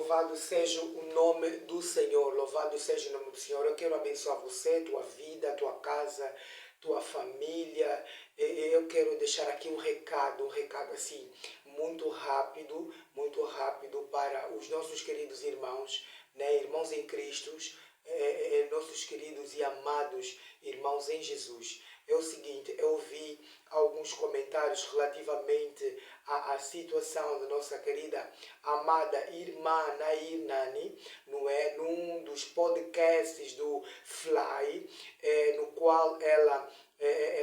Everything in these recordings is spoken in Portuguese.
Louvado seja o nome do Senhor, louvado seja o nome do Senhor. Eu quero abençoar você, tua vida, tua casa, tua família. Eu quero deixar aqui um recado assim, muito rápido para os nossos queridos irmãos, né? Irmãos em Cristo, nossos queridos e amados irmãos em Jesus. É o seguinte, eu vi alguns comentários relativamente à situação da nossa querida, amada irmã Nair Nani, não é? Num dos podcasts do Fly, no qual ela,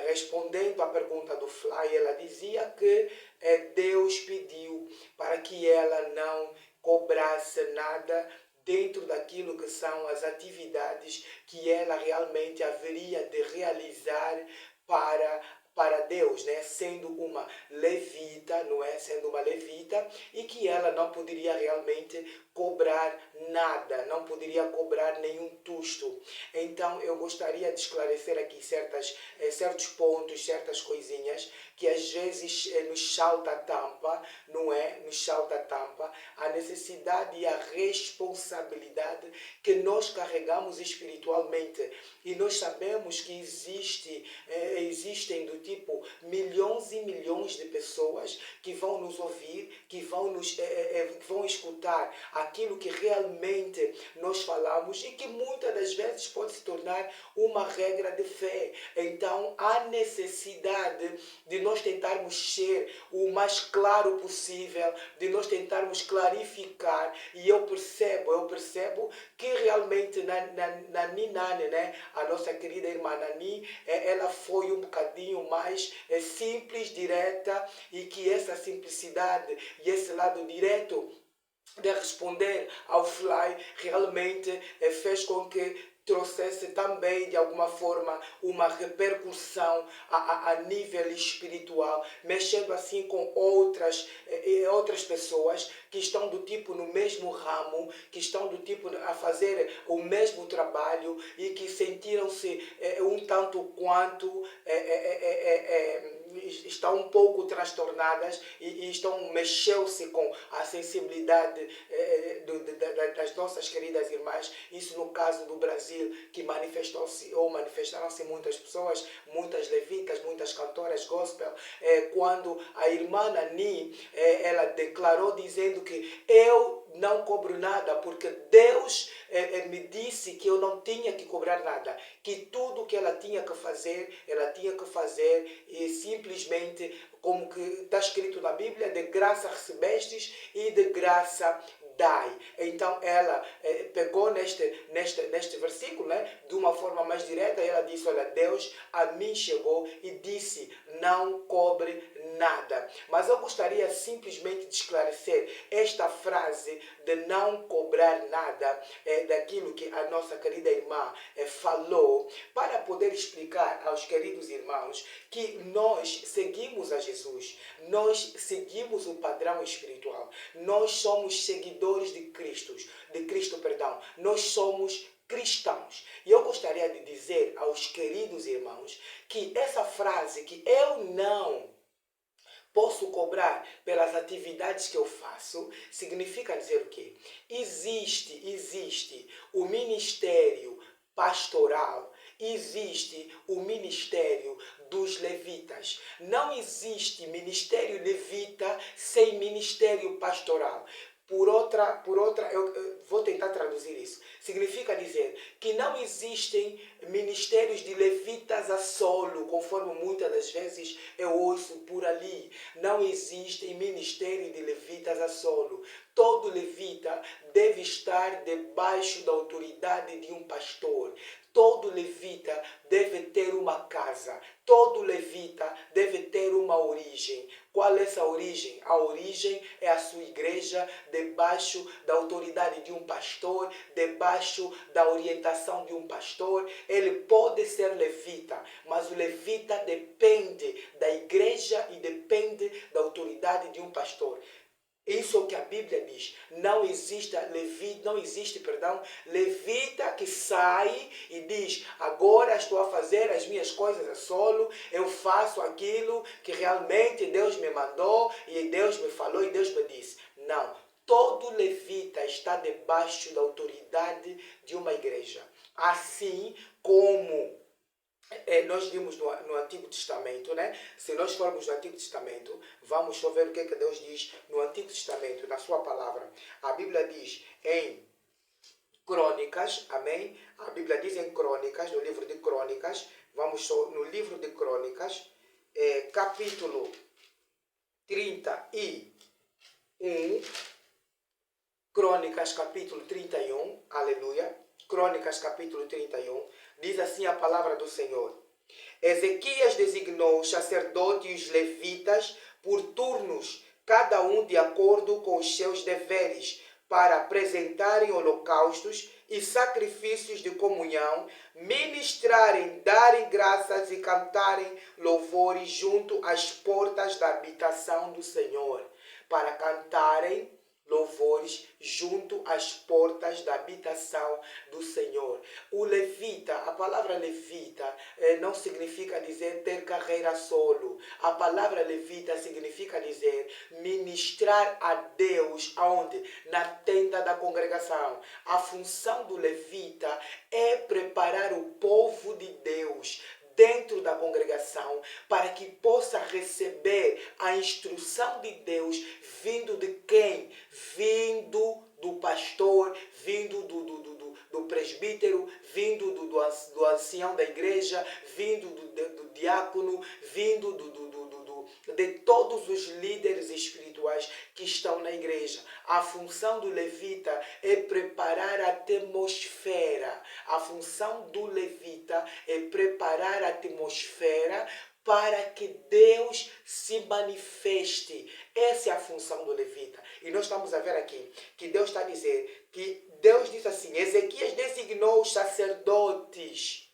respondendo à pergunta do Fly, ela dizia que Deus pediu para que ela não cobrasse nada dentro daquilo que são as atividades que ela realmente haveria de realizar para Deus, né? Sendo uma levita, não é? Sendo uma levita, e que ela não poderia realmente cobrar nada, não poderia cobrar nenhum tusto. Então eu gostaria de esclarecer aqui certos pontos, certas coisinhas que às vezes nos salta a tampa, não é? Nos salta a tampa, a necessidade e a responsabilidade que nós carregamos espiritualmente. E nós sabemos que existem do tipo milhões e milhões de pessoas que vão nos ouvir, que vão escutar aquilo que realmente nós falamos e que muitas das vezes pode se tornar uma regra de fé. Então há necessidade de nós tentarmos ser o mais claro possível, de nós tentarmos clarificar. E eu percebo que realmente Nani Nani, né? A nossa querida irmã Nani, ela foi um bocadinho mais simples, direta, e que essa simplicidade e esse lado direto de responder ao Fly realmente fez com que trouxesse também, de alguma forma, uma repercussão a nível espiritual, mexendo assim com outras pessoas que estão do tipo no mesmo ramo, que estão do tipo a fazer o mesmo trabalho e que sentiram-se um tanto quanto estão um pouco transtornadas e mexeu-se com a sensibilidade das nossas queridas irmãs. Isso no caso do Brasil, que manifestaram-se muitas pessoas, muitas levitas, muitas cantoras gospel, quando a irmã Nani, ela declarou dizendo que eu não cobro nada, porque Deus me disse que eu não tinha que cobrar nada, que tudo que ela tinha que fazer e simplesmente, como que está escrito na Bíblia, de graça recebestes e de graça dai. Então ela pegou neste versículo, né, de uma forma mais direta, e ela disse: olha, Deus a mim chegou e disse, não cobre nada. Mas eu gostaria simplesmente de esclarecer esta frase de não cobrar nada daquilo que a nossa querida irmã falou, para poder explicar aos queridos irmãos que nós seguimos a Jesus, nós seguimos o padrão espiritual, nós somos seguidores de Cristo, nós somos cristãos. E eu gostaria de dizer aos queridos irmãos que essa frase, que eu não posso cobrar pelas atividades que eu faço, significa dizer o quê? Existe o ministério pastoral, existe o ministério dos levitas. Não existe ministério levita sem ministério pastoral. Por outra, eu vou tentar traduzir isso. Significa dizer que não existem ministérios de levitas a solo, conforme muitas das vezes eu ouço por ali. Não existem ministérios de levitas a solo. Todo levita deve estar debaixo da autoridade de um pastor. Todo levita deve ter uma casa. Todo levita deve ter uma origem. Qual é essa origem? A origem é a sua igreja, debaixo da autoridade de um pastor, debaixo da orientação de um pastor. Ele pode ser levita, mas o levita depende da igreja e depende da autoridade de um pastor. Isso é o que a Bíblia diz. Não existe levita que sai e diz: agora estou a fazer as minhas coisas a solo, eu faço aquilo que realmente Deus me mandou e Deus me falou e Deus me disse. Não. Todo levita está debaixo da autoridade de uma igreja. Assim como nós vimos no Antigo Testamento, né? Se nós formos no Antigo Testamento, vamos só ver o que Deus diz no Antigo Testamento, na sua palavra. A Bíblia diz em Crônicas, amém? A Bíblia diz em Crônicas, no livro de Crônicas, vamos só no livro de Crônicas, capítulo 31, Crônicas capítulo 31, aleluia, Crônicas capítulo 31, diz assim a palavra do Senhor. Ezequias designou os sacerdotes e os levitas por turnos, cada um de acordo com os seus deveres, para apresentarem holocaustos e sacrifícios de comunhão, ministrarem, darem graças e cantarem louvores junto às portas da habitação do Senhor. Para cantarem louvores junto às portas da habitação do Senhor. O levita, a palavra levita não significa dizer ter carreira solo. A palavra levita significa dizer ministrar a Deus aonde? Na tenda da congregação. A função do levita é preparar o povo de Deus dentro da congregação, para que possa receber a instrução de Deus, vindo de quem? Vindo do pastor, vindo do presbítero, vindo do ancião da igreja, vindo do diácono, vindo de todos os líderes espirituais que estão na igreja. A função do levita é preparar a atmosfera. A função do levita é preparar a atmosfera para que Deus se manifeste. Essa é a função do levita. E nós estamos a ver aqui que Deus está a dizer que Deus diz assim, Ezequias designou os sacerdotes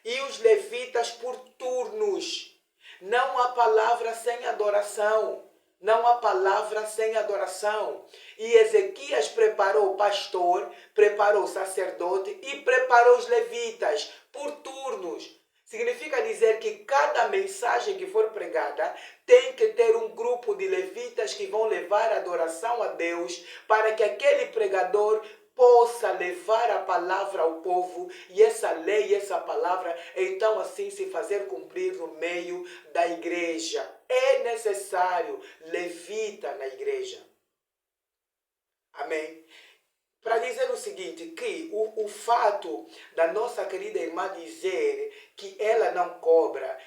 e os levitas por turnos. Não há palavra sem adoração. Não há palavra sem adoração. E Ezequias preparou o pastor, preparou o sacerdote e preparou os levitas por turnos. Significa dizer que cada mensagem que for pregada tem que ter um grupo de levitas que vão levar adoração a Deus para que aquele pregador possa levar a palavra ao povo e essa lei e essa palavra então assim se fazer cumprir no meio da igreja. É necessário levita na igreja. Amém? Para dizer o seguinte, que o fato da nossa querida irmã dizer que ela não cobra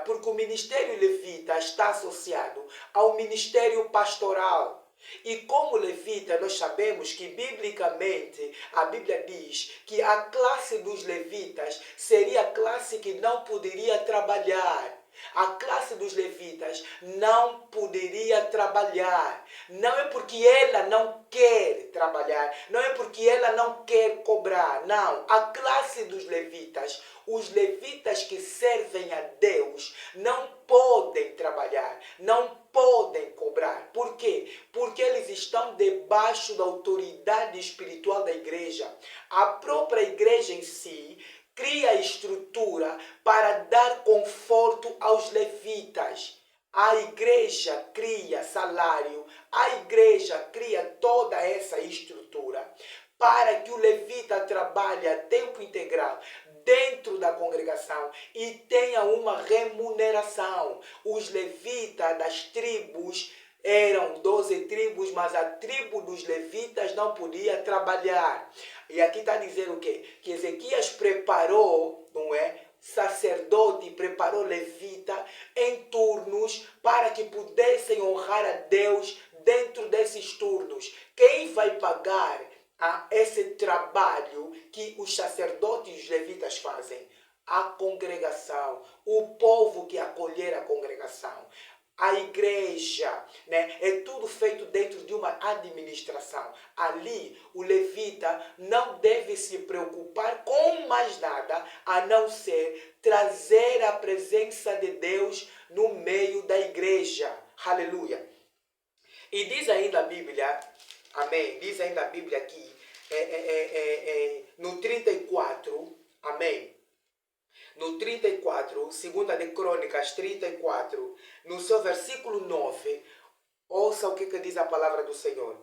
porque o ministério levita está associado ao ministério pastoral. E como levita, nós sabemos que biblicamente a Bíblia diz que a classe dos levitas seria a classe que não poderia trabalhar. A classe dos levitas não poderia trabalhar. Não é porque ela não quer trabalhar, não é porque ela não quer cobrar. Não, a classe dos levitas, os levitas que servem a Deus, não podem trabalhar, não podem cobrar. Por quê? Porque eles estão debaixo da autoridade espiritual da igreja. A própria igreja em si cria estrutura para dar conforto aos levitas. A igreja cria salário, a igreja cria toda essa estrutura para que o levita trabalhe a tempo integral dentro da congregação e tenha uma remuneração. Os levitas das tribos eram 12 tribos, mas a tribo dos levitas não podia trabalhar. E aqui está dizendo o quê? Que Ezequias preparou, não é? Sacerdote, preparou levita em turnos para que pudessem honrar a Deus dentro desses turnos. Quem vai pagar esse trabalho que os sacerdotes e os levitas fazem? A congregação, o povo que acolher a congregação. A igreja, né? É tudo feito dentro de uma administração. Ali, o levita não deve se preocupar com mais nada, a não ser trazer a presença de Deus no meio da igreja. Aleluia. E diz ainda a Bíblia, amém? Diz ainda a Bíblia aqui, no 34, amém? No 34, 2 de Crônicas 34, no seu versículo 9, Ouça o que diz a palavra do Senhor.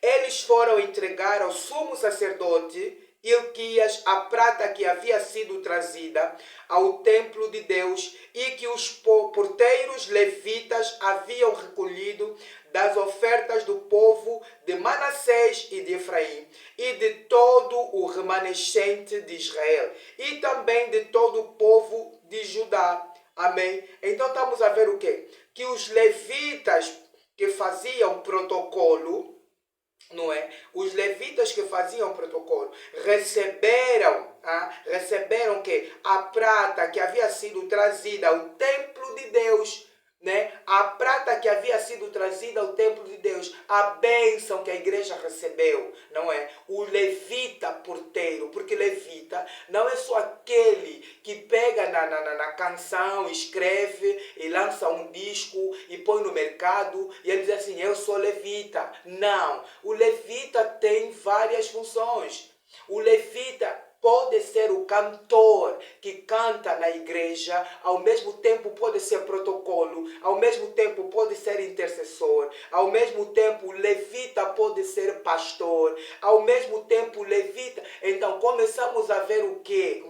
Eles foram entregar ao sumo sacerdote Ilquias a prata que havia sido trazida ao templo de Deus e que os porteiros levitas haviam recolhido das ofertas do povo de Manassés e de Efraim e de todo o remanescente de Israel e também de todo o povo de Judá. Amém? Então estamos a ver o quê? Que os levitas que faziam protocolo, não é? Os levitas que faziam protocolo receberam que a prata que havia sido trazida ao templo de Deus, né? A prata que havia sido trazida ao templo de Deus, a bênção que a igreja recebeu, não é? O levita porteiro, porque levita não é só aquele que pega na canção, escreve e lança um disco e põe no mercado e ele diz assim, eu sou levita. Não, o levita tem várias funções. O levita pode ser o cantor que canta na igreja, ao mesmo tempo pode ser protocolo, ao mesmo tempo pode ser intercessor, ao mesmo tempo levita pode ser pastor, ao mesmo tempo levita. Então começamos a ver o quê?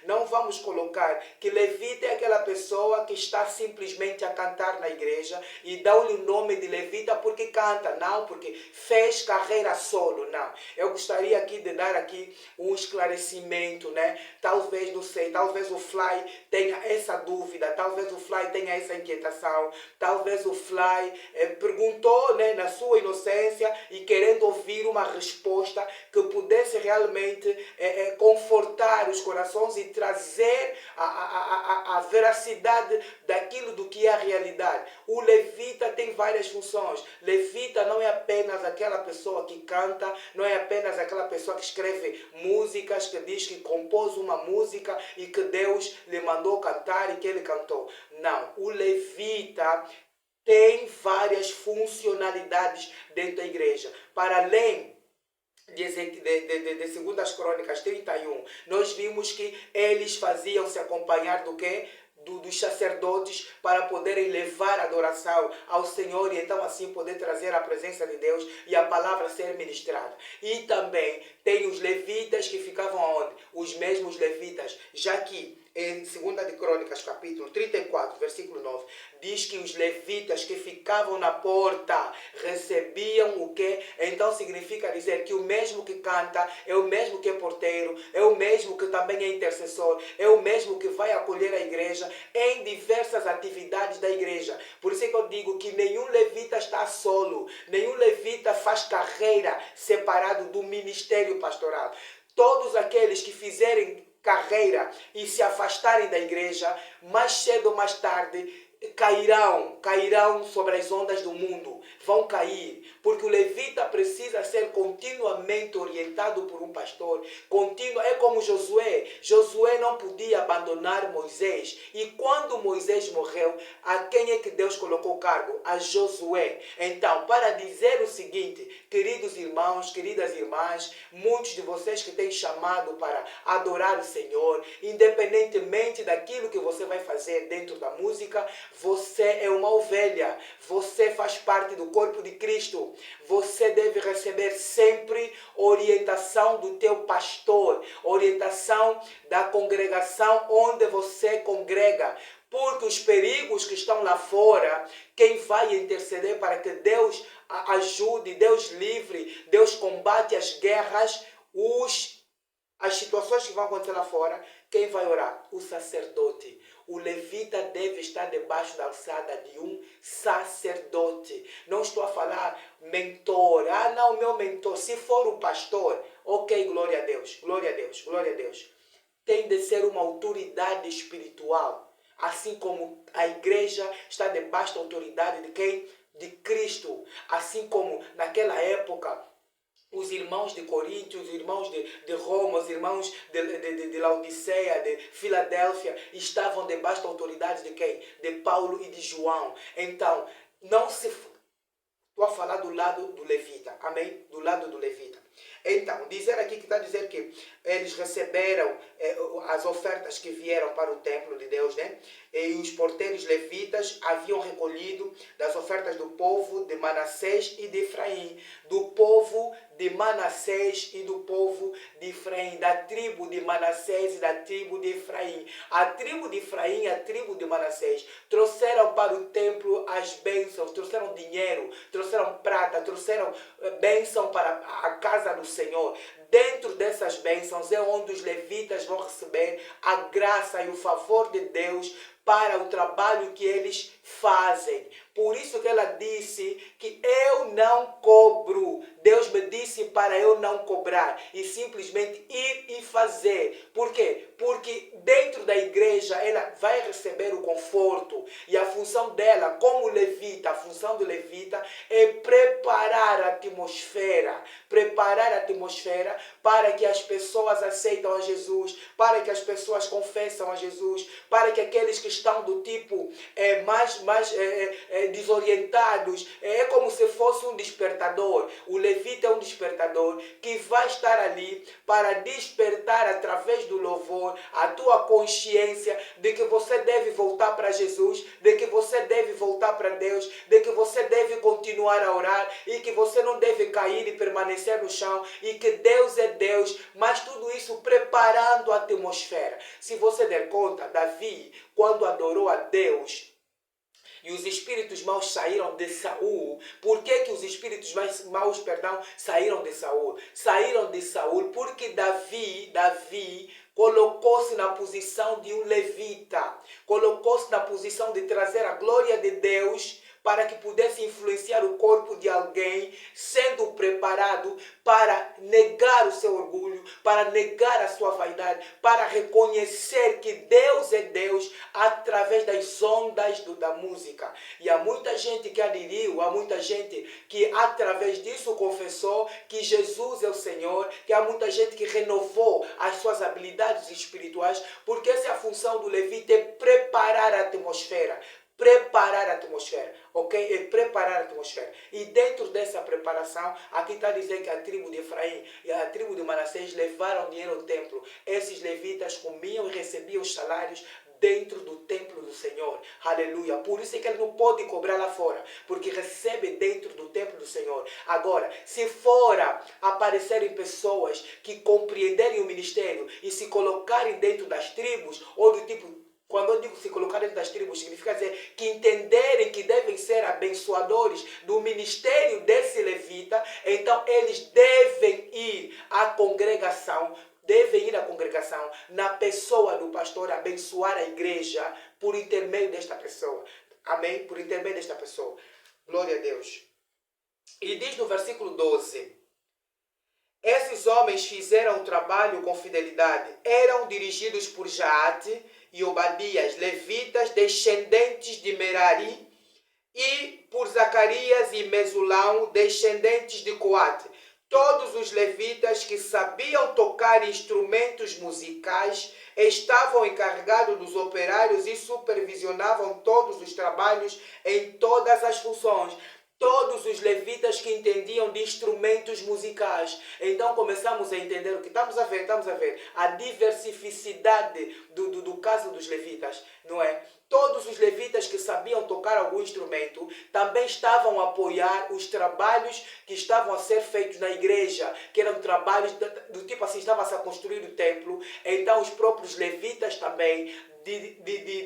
Não vamos colocar que levita é aquela pessoa que está simplesmente a cantar na igreja e dá-lhe o nome de levita porque canta, não, porque fez carreira solo, não. Eu gostaria aqui de dar aqui um esclarecimento, né? Talvez, não sei, talvez o Fly tenha essa dúvida, talvez o Fly tenha essa inquietação, talvez o Fly perguntou, né, na sua inocência e querendo ouvir uma resposta que pudesse realmente confortar os corações e trazer a veracidade daquilo do que é a realidade. O levita tem várias funções. Levita não é apenas aquela pessoa que canta, não é apenas aquela pessoa que escreve músicas, que diz que compôs uma música e que Deus lhe mandou cantar e que ele cantou. Não, o levita tem várias funcionalidades dentro da igreja. Para além de 2 Crônicas 31, nós vimos que eles faziam-se acompanhar do quê? Dos sacerdotes para poderem levar adoração ao Senhor e então assim poder trazer a presença de Deus e a palavra ser ministrada. E também tem os levitas que ficavam onde? Os mesmos levitas, já que em 2 Crônicas, capítulo 34, versículo 9, diz que os levitas que ficavam na porta recebiam o quê? Então significa dizer que o mesmo que canta é o mesmo que é porteiro, é o mesmo que também é intercessor, é o mesmo que vai acolher a igreja em diversas atividades da igreja. Por isso é que eu digo que nenhum levita está solo, nenhum levita faz carreira separado do ministério pastoral. Todos aqueles que fizerem carreira e se afastarem da igreja, mais cedo ou mais tarde, cairão sobre as ondas do mundo, vão cair, porque o levita precisa ser continuamente orientado por um pastor, é como Josué não podia abandonar Moisés, e quando Moisés morreu, a quem é que Deus colocou o cargo? A Josué. Então, para dizer o seguinte, queridos irmãos, queridas irmãs, muitos de vocês que têm chamado para adorar o Senhor, independentemente daquilo que você vai fazer dentro da música, você é uma ovelha, você faz parte do corpo de Cristo, você deve receber sempre orientação do teu pastor, orientação da congregação onde você congrega, porque os perigos que estão lá fora, quem vai interceder para que Deus ajude, Deus livre, Deus combate as guerras, as situações que vão acontecer lá fora, quem vai orar? O sacerdote. O levita deve estar debaixo da alçada de um sacerdote. Não estou a falar mentor. Ah, não, meu mentor. Se for o pastor, ok, glória a Deus, glória a Deus, glória a Deus. Tem de ser uma autoridade espiritual. Assim como a igreja está debaixo da autoridade de quem? De Cristo. Assim como naquela época, os irmãos de Corinto, os irmãos de Roma, os irmãos de Laodiceia, de Filadélfia, estavam debaixo da autoridade de quem? De Paulo e de João. Então, Estou a falar do lado do levita. Amém? Do lado do levita. Então, dizer aqui que está a dizer que eles receberam as ofertas que vieram para o templo de Deus, né? E os porteiros levitas haviam recolhido das ofertas do povo de Manassés e de Efraim. Do povo de Manassés e do povo de Efraim. Da tribo de Manassés e da tribo de Efraim. A tribo de Efraim e a tribo de Manassés trouxeram para o templo as bênçãos, trouxeram dinheiro, trouxeram prata, trouxeram bênção para a casa do Senhor. Dentro dessas bênçãos é onde os levitas vão receber a graça e o favor de Deus para o trabalho que eles fazem. Por isso que ela disse que eu não cobro. Deus me disse para eu não cobrar e simplesmente ir e fazer. Por quê? Porque dentro da igreja ela vai receber o conforto e a função dela como levita, a função do levita é preparar a atmosfera para que as pessoas aceitam a Jesus, para que as pessoas confessam a Jesus, para que aqueles que estão do tipo mais desorientados, é como se fosse um despertador. O levita é um despertador que vai estar ali para despertar através do louvor a tua consciência de que você deve voltar para Jesus, de que você deve voltar para Deus, de que você deve continuar a orar e que você não deve cair e permanecer no chão e que Deus é Deus, mas tudo isso preparando a atmosfera. Se você der conta, Davi, quando adorou a Deus, e os espíritos maus saíram de Saul. Por que os espíritos maus, saíram de Saul? Saíram de Saul porque Davi colocou-se na posição de um levita. Colocou-se na posição de trazer a glória de Deus para que pudesse influenciar o corpo de alguém, sendo preparado para negar o seu orgulho, para negar a sua vaidade, para reconhecer que Deus é Deus através das ondas da música. E há muita gente que aderiu, há muita gente que através disso confessou que Jesus é o Senhor, que há muita gente que renovou as suas habilidades espirituais, porque essa é a função do levita, é preparar a atmosfera. Preparar a atmosfera, ok? É preparar a atmosfera. E dentro dessa preparação, aqui está dizendo que a tribo de Efraim e a tribo de Manassés levaram dinheiro ao templo. Esses levitas comiam e recebiam os salários dentro do templo do Senhor. Aleluia. Por isso é que ele não pode cobrar lá fora, porque recebe dentro do templo do Senhor. Agora, se fora aparecerem pessoas que compreenderem o ministério e se colocarem dentro das tribos, ou do tipo, quando eu digo se colocar dentro das tribos, significa dizer que entenderem que devem ser abençoadores do ministério desse levita, então eles devem ir à congregação, na pessoa do pastor, abençoar a igreja por intermédio desta pessoa. Amém? Por intermédio desta pessoa. Glória a Deus. E diz no versículo 12... Esses homens fizeram o trabalho com fidelidade. Eram dirigidos por Jaate e Obadias, levitas, descendentes de Merari, e por Zacarias e Mesulão, descendentes de Coate. Todos os levitas que sabiam tocar instrumentos musicais estavam encarregados dos operários e supervisionavam todos os trabalhos em todas as funções. Todos os levitas que entendiam de instrumentos musicais. Então começamos a entender o que estamos a ver a diversificidade do caso dos levitas, não é? Todos os levitas que sabiam tocar algum instrumento também estavam a apoiar os trabalhos que estavam a ser feitos na igreja, que eram trabalhos do tipo assim, estava-se a construir o templo. Então os próprios levitas também,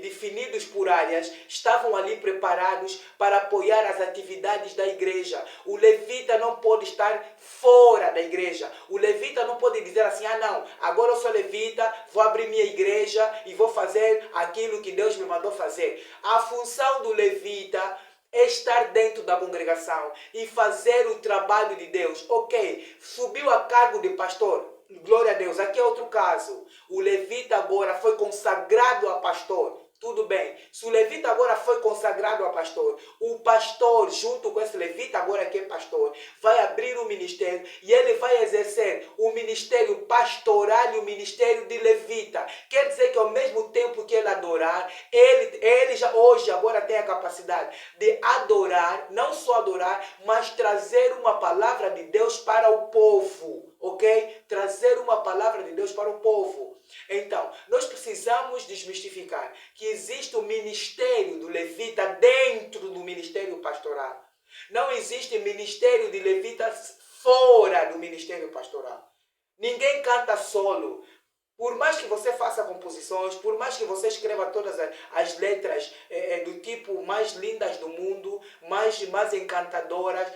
definidos por áreas, estavam ali preparados para apoiar as atividades da igreja. O levita não pode estar fora da igreja. O levita não pode dizer assim, não, agora eu sou levita, vou abrir minha igreja e vou fazer aquilo que Deus me mandou fazer. A função do levita é estar dentro da congregação e fazer o trabalho de Deus. Ok, subiu a cargo de pastor. Glória a Deus. Aqui é outro caso. O levita agora foi consagrado a pastor. Tudo bem. Se o levita agora foi consagrado a pastor, o pastor, junto com esse levita agora que é pastor, vai abrir abrir um ministério e ele vai exercer o ministério pastoral e o ministério de levita. Quer dizer que ao mesmo tempo que ele adorar, ele já hoje agora tem a capacidade de adorar, não só adorar, mas trazer uma palavra de Deus para o povo, ok? Trazer uma palavra de Deus para o povo. Então, nós precisamos desmistificar que existe o ministério do levita dentro do ministério pastoral. Não existe ministério de levitas fora do ministério pastoral. Ninguém canta solo. Por mais que você faça composições, por mais que você escreva todas as letras do tipo mais lindas do mundo, mais encantadoras,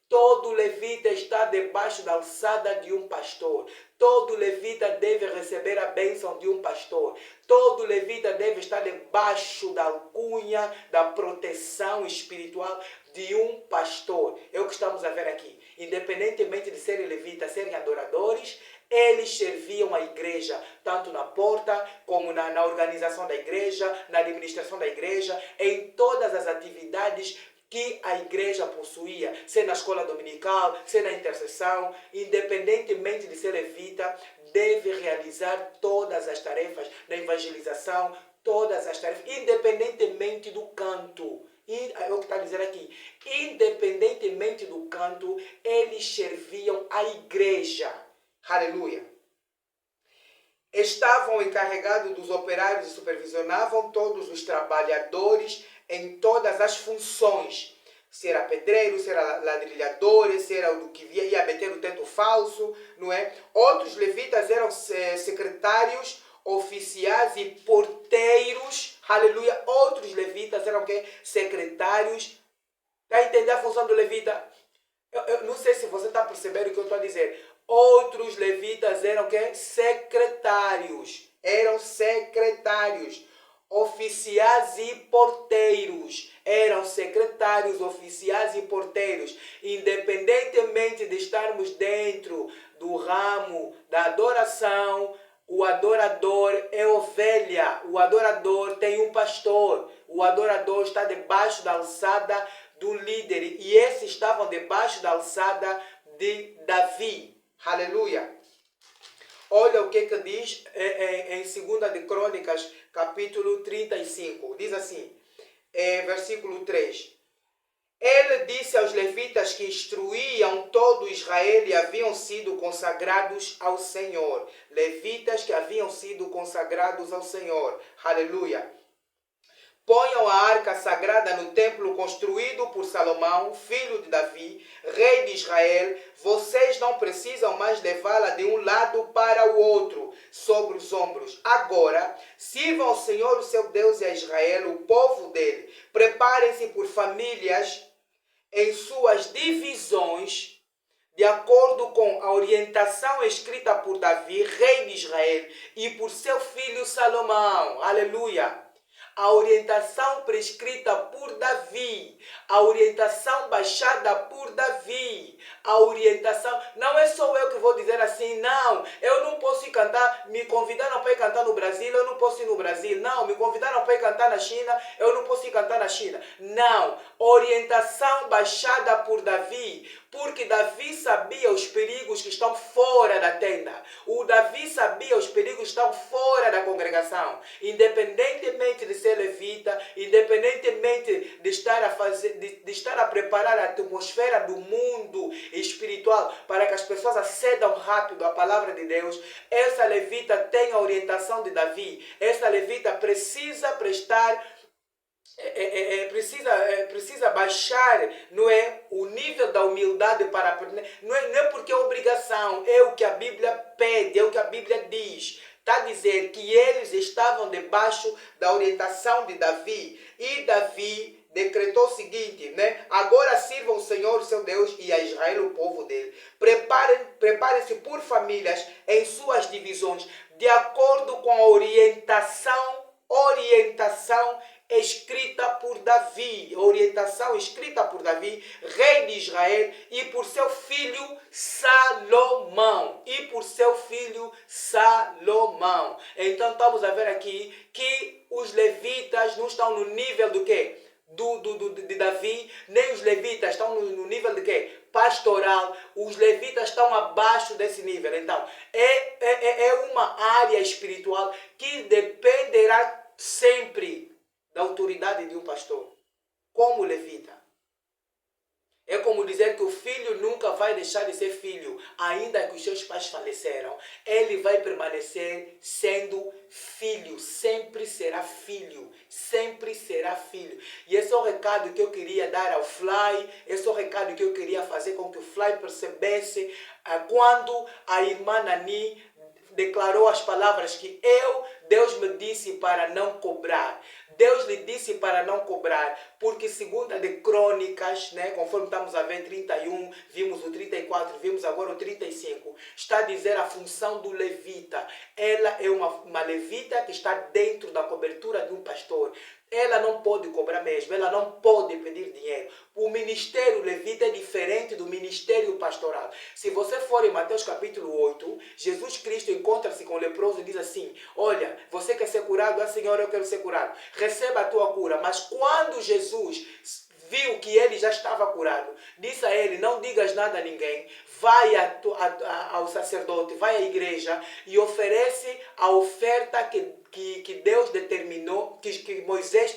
todo levita está debaixo da alçada de um pastor. Todo levita deve receber a bênção de um pastor. Todo levita deve estar debaixo da alcunha, da proteção espiritual de um pastor. É o que estamos a ver aqui. Independentemente de serem levitas, serem adoradores, eles serviam a igreja, tanto na porta, como na organização da igreja, na administração da igreja, em todas as atividades que a igreja possuía, seja na escola dominical, seja na intercessão, independentemente de ser levita, deve realizar todas as tarefas da evangelização, todas as tarefas, independentemente do canto. É o que está a dizer aqui. Independentemente do canto, eles serviam a igreja. Aleluia. Estavam encarregados dos operários e supervisionavam todos os trabalhadores em todas as funções. Se era pedreiro, se era ladrilhador, se era o que ia meter o teto falso, não é? Outros levitas eram secretários, oficiais e porteiros. Aleluia. Outros levitas eram o quê? Secretários. Está entendendo a função do levita? Eu não sei se você está percebendo o que eu estou a dizer. Outros levitas eram o quê? Secretários. Eram secretários. Oficiais e porteiros. Eram secretários, oficiais e porteiros. Independentemente de estarmos dentro do ramo da adoração, o adorador é ovelha. O adorador tem um pastor. O adorador está debaixo da alçada do líder. E esses estavam debaixo da alçada de Davi. Aleluia. Olha o que diz em 2 de Crônicas, capítulo 35. Diz assim, versículo 3. Ele disse aos levitas que instruíam todo Israel e haviam sido consagrados ao Senhor. Levitas que haviam sido consagrados ao Senhor. Aleluia. Ponham a arca sagrada no templo construído por Salomão, filho de Davi, rei de Israel. Vocês não precisam mais levá-la de um lado para o outro, sobre os ombros. Agora, sirvam ao Senhor, o seu Deus, e a Israel, o povo dele. Preparem-se por famílias em suas divisões, de acordo com a orientação escrita por Davi, rei de Israel, e por seu filho Salomão. Aleluia! A orientação prescrita por Davi, a orientação baixada por Davi, a orientação, não é só eu que vou dizer assim, não, eu não posso ir cantar, me convidaram para ir cantar no Brasil, eu não posso ir no Brasil, não, me convidaram para ir cantar na China, eu não posso ir cantar na China, não, orientação baixada por Davi, porque Davi sabia os perigos que estão fora da tenda. O Davi sabia os perigos que estão fora da congregação. Independentemente de ser levita, independentemente de estar a preparar a atmosfera do mundo espiritual para que as pessoas acedam rápido à palavra de Deus, essa levita tem a orientação de Davi. Essa levita precisa prestar precisa baixar, não é, o nível da humildade para aprender. Não é porque é obrigação, é o que a Bíblia pede, é o que a Bíblia diz. Está a dizer que eles estavam debaixo da orientação de Davi. E Davi decretou o seguinte, né? Agora sirvam o Senhor, seu Deus, e a Israel, o povo dele. Preparem-se por famílias em suas divisões, de acordo com a orientação escrita por Davi, rei de Israel, e por seu filho Salomão. Então estamos a ver aqui que os levitas não estão no nível do quê? De Davi, nem os levitas estão no nível de quê? pastoral, os levitas estão abaixo desse nível. Então, é uma área espiritual que dependerá sempre da autoridade de um pastor, como levita. É como dizer que o filho nunca vai deixar de ser filho, ainda que os seus pais faleceram. Ele vai permanecer sendo filho, sempre será filho, sempre será filho. E esse é o recado que eu queria dar ao Fly, esse é o recado que eu queria fazer com que o Fly percebesse quando a irmã Nani declarou as palavras que Deus me disse para não cobrar. Deus lhe disse para não cobrar, porque segunda de Crônicas, né, conforme estamos a ver 31, vimos o 34, vimos agora o 35, está a dizer a função do levita. Ela é uma levita que está dentro da cobertura de um pastor. Ela não pode cobrar mesmo, ela não pode pedir dinheiro. O ministério levita é diferente do ministério pastoral. Se você for em Mateus capítulo 8, Jesus Cristo encontra-se com o leproso e diz assim: olha, você quer ser curado? Ah, Senhor, eu quero ser curado. Receba a tua cura. Mas quando Jesus viu que ele já estava curado, disse a ele: não digas nada a ninguém, vai ao sacerdote, vai à igreja e oferece a oferta que Deus determinou, que Moisés,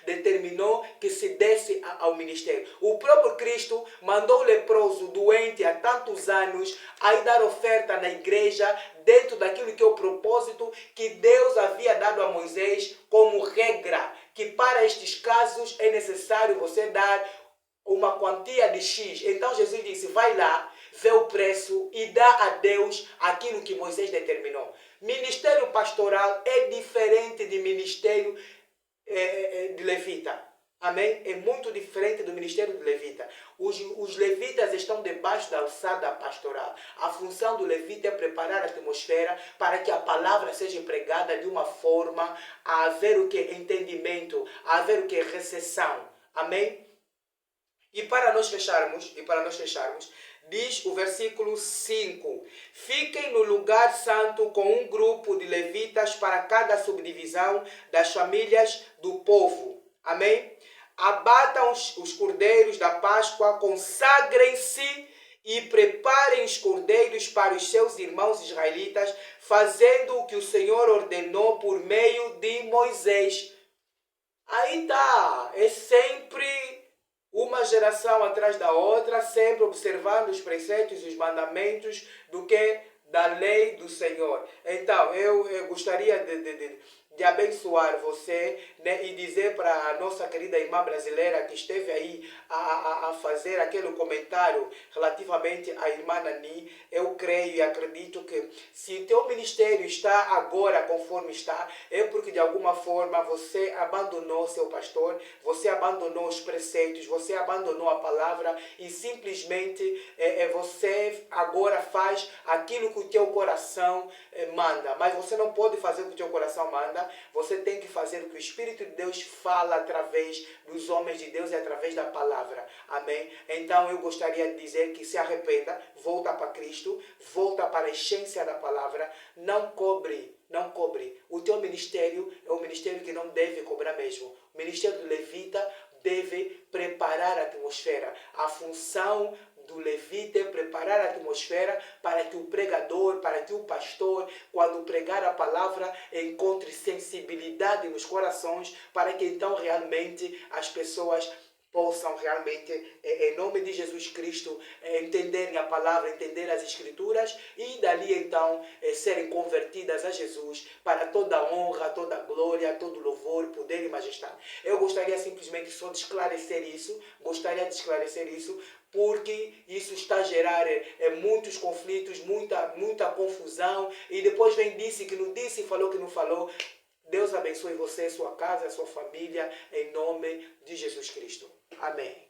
determinou que se desse ao ministério. O próprio Cristo mandou o leproso doente há tantos anos a ir dar oferta na igreja, dentro daquilo que é o propósito que Deus havia dado a Moisés como regra, que para estes casos é necessário você dar uma quantia de X. Então Jesus disse: vai lá, vê o preço e dá a Deus aquilo que Moisés determinou. Ministério pastoral é diferente de ministério de levita. Amém? É muito diferente do ministério de levita. Os levitas estão debaixo da alçada pastoral. A função do levita é preparar a atmosfera para que a palavra seja pregada de uma forma a haver o que? Entendimento, a haver o que? Recepção. Amém? E para nós fecharmos, diz o versículo 5: fiquem no lugar santo com um grupo de levitas para cada subdivisão das famílias do povo. Amém? Abatam os cordeiros da Páscoa, consagrem-se e preparem os cordeiros para os seus irmãos israelitas, fazendo o que o Senhor ordenou por meio de Moisés. Aí está, é sempre uma geração atrás da outra, sempre observando os preceitos e os mandamentos da lei do Senhor. Então, eu gostaria de abençoar você, né, e dizer para a nossa querida irmã brasileira que esteve aí a fazer aquele comentário relativamente à irmã Nani, eu creio e acredito que se o teu ministério está agora conforme está, é porque de alguma forma você abandonou seu pastor, você abandonou os preceitos, você abandonou a palavra e simplesmente você agora faz aquilo que o teu coração manda. Mas você não pode fazer o que o teu coração manda, você tem que fazer o que o Espírito de Deus fala através dos homens de Deus e através da palavra. Amém? Então eu gostaria de dizer que se arrependa, volta para Cristo, volta para a essência da palavra, não cobre. O teu ministério é um ministério que não deve cobrar mesmo. O ministério do levita deve preparar a atmosfera. A função do levita é preparar a atmosfera para que o pregador, para que o pastor, quando pregar a palavra, encontre sensibilidade nos corações, para que então realmente as pessoas possam realmente, em nome de Jesus Cristo, entenderem a palavra, entender as Escrituras e dali então serem convertidas a Jesus para toda honra, toda glória, todo louvor, poder e majestade. Eu gostaria simplesmente só de esclarecer isso, porque isso está a gerar muitos conflitos, muita confusão, e depois vem disse que não disse, falou que não falou. Deus abençoe você, sua casa, sua família, em nome de Jesus Cristo. Amém.